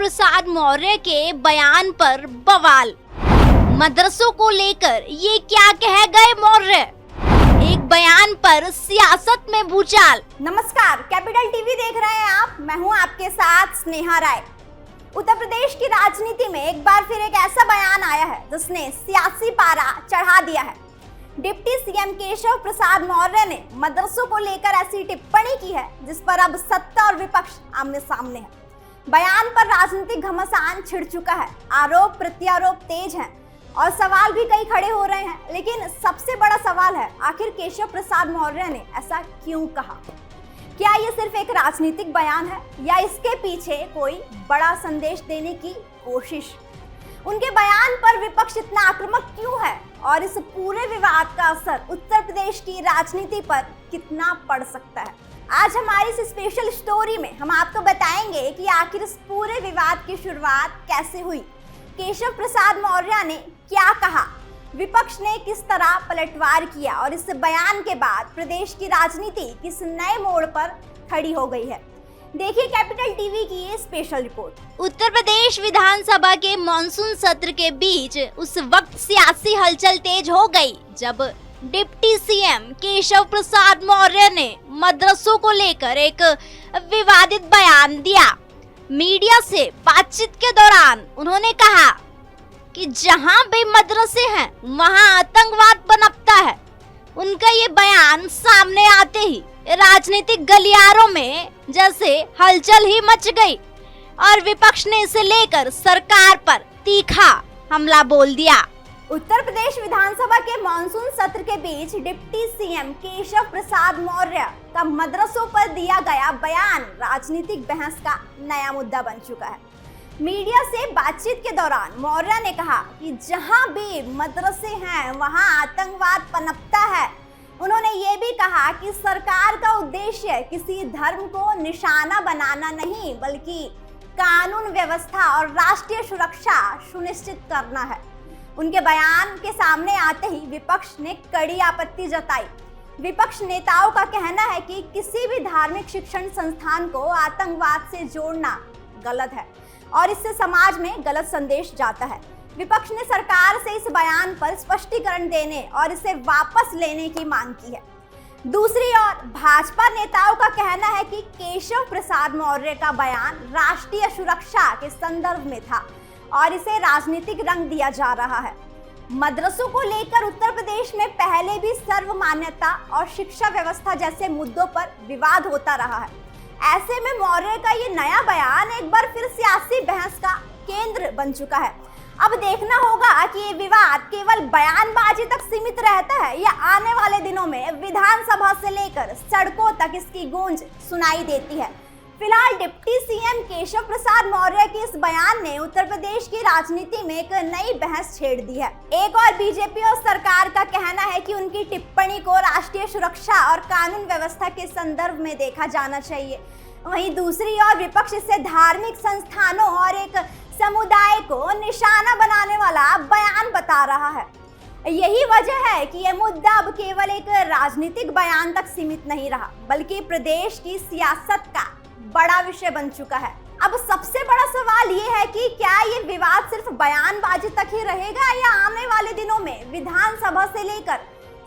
प्रसाद मौर्य के बयान पर बवाल। मदरसों को लेकर ये क्या कह गए मौर्य, एक बयान पर सियासत में भूचाल। नमस्कार, कैपिटल टीवी देख रहे हैं आप। मैं हूं आपके साथ स्नेहा राय। उत्तर प्रदेश की राजनीति में एक बार फिर एक ऐसा बयान आया है जिसने सियासी पारा चढ़ा दिया है। डिप्टी सीएम केशव प्रसाद मौर्य ने मदरसों को लेकर ऐसी टिप्पणी की है जिस पर अब सत्ता और विपक्ष आमने सामने है। बयान पर राजनीतिक घमासान छिड़ चुका है, आरोप प्रत्यारोप तेज हैं और सवाल भी कई खड़े हो रहे हैं। लेकिन सबसे बड़ा सवाल है, आखिर केशव प्रसाद मौर्य ने ऐसा क्यों कहा? क्या ये सिर्फ एक राजनीतिक बयान है या इसके पीछे कोई बड़ा संदेश देने की कोशिश? उनके बयान पर विपक्ष इतना आक्रामक क्यों है और इस पूरे विवाद का असर उत्तर प्रदेश की राजनीति पर कितना पड़ सकता है? आज हमारी इस स्पेशल स्टोरी में हम आपको बताएंगे कि आखिर इस पूरे विवाद की शुरुआत कैसे हुई, केशव प्रसाद मौर्य ने क्या कहा, विपक्ष ने किस तरह पलटवार किया और इस बयान के बाद प्रदेश की राजनीति किस नए मोड़ पर खड़ी हो गई है। देखिए कैपिटल टीवी की ये स्पेशल रिपोर्ट। उत्तर प्रदेश विधानसभा के मॉनसून सत्र के बीच उस वक्त सियासी हलचल तेज हो गई जब डिप्टी सीएम केशव प्रसाद मौर्य ने मदरसों को लेकर एक विवादित बयान दिया। मीडिया से बातचीत के दौरान उन्होंने कहा कि जहां भी मदरसे हैं वहां आतंकवाद पनपता है। उनका ये बयान सामने आते ही राजनीतिक गलियारों में जैसे हलचल ही मच गई और विपक्ष ने इसे लेकर सरकार पर तीखा हमला बोल दिया। उत्तर प्रदेश विधानसभा के मॉनसून सत्र के बीच डिप्टी सीएम केशव प्रसाद मौर्य का मदरसों पर दिया गया बयान राजनीतिक बहस का नया मुद्दा बन चुका है। मीडिया से बातचीत के दौरान मौर्य ने कहा कि जहां भी मदरसे हैं वहां आतंकवाद पनपता है। उन्होंने ये भी कहा कि सरकार का उद्देश्य किसी धर्म को निशाना बनाना नहीं बल्कि कानून व्यवस्था और राष्ट्रीय सुरक्षा सुनिश्चित करना है। उनके बयान के सामने आते ही विपक्ष ने कड़ी आपत्ति जताई। विपक्ष नेताओं का कहना है कि किसी भी धार्मिक शिक्षण संस्थान को आतंकवाद से जोड़ना गलत है और इससे समाज में गलत संदेश जाता है। विपक्ष ने सरकार से इस बयान पर स्पष्टीकरण देने और इसे वापस लेने की मांग की है। दूसरी ओर भाजपा नेताओं का कहना है कि केशव प्रसाद मौर्य का बयान राष्ट्रीय सुरक्षा के संदर्भ में था और इसे राजनीतिक रंग दिया जा रहा है। मदरसों को लेकर उत्तर प्रदेश में पहले भी सर्वमान्यता और शिक्षा व्यवस्था जैसे मुद्दों पर विवाद होता रहा है। ऐसे में मौर्य का ये नया बयान एक बार फिर सियासी बहस का केंद्र बन चुका है। अब देखना होगा कि ये विवाद केवल बयानबाजी तक सीमित रहता है या आने वाले दिनों में विधानसभा से लेकर सड़कों तक इसकी गूंज सुनाई देती है। फिलहाल डिप्टी सीएम केशव प्रसाद मौर्य के इस बयान ने उत्तर प्रदेश की राजनीति में एक नई बहस छेड़ दी है। एक और बीजेपी और सरकार का कहना है कि उनकी टिप्पणी को राष्ट्रीय सुरक्षा और कानून व्यवस्था के संदर्भ में देखा जाना चाहिए। वहीं दूसरी ओर विपक्ष इसे धार्मिक संस्थानों और एक समुदाय को निशाना बनाने वाला बयान बता रहा है। यही वजह है कि यह मुद्दा अब केवल एक राजनीतिक बयान तक सीमित नहीं रहा बल्कि प्रदेश की सियासत का बड़ा विषय बन चुका है। अब सबसे बड़ा सवाल ये है कि क्या ये विवाद सिर्फ बयानबाजी तक ही रहेगा या आने वाले दिनों में विधानसभा से लेकर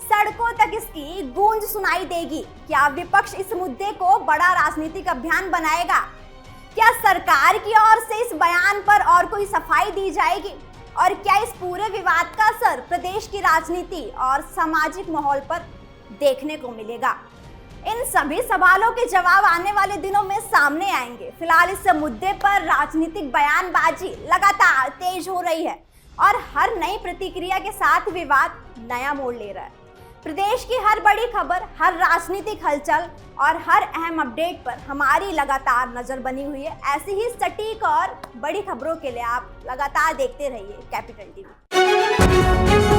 सड़कों तक इसकी गूंज सुनाई देगी? क्या विपक्ष इस मुद्दे को बड़ा राजनीतिक अभियान बनाएगा? क्या सरकार की ओर से इस बयान पर और कोई सफाई दी जाएगी? और क्या इस पूरे विवाद का असर प्रदेश की राजनीति और सामाजिक माहौल पर देखने को मिलेगा? इन सभी सवालों के जवाब आने वाले दिनों में सामने आएंगे। फिलहाल इस मुद्दे पर राजनीतिक बयानबाजी लगातार तेज हो रही है और हर नई प्रतिक्रिया के साथ विवाद नया मोड़ ले रहा है। प्रदेश की हर बड़ी खबर, हर राजनीतिक हलचल और हर अहम अपडेट पर हमारी लगातार नजर बनी हुई है। ऐसी ही सटीक और बड़ी खबरों के लिए आप लगातार देखते रहिए कैपिटल टीवी।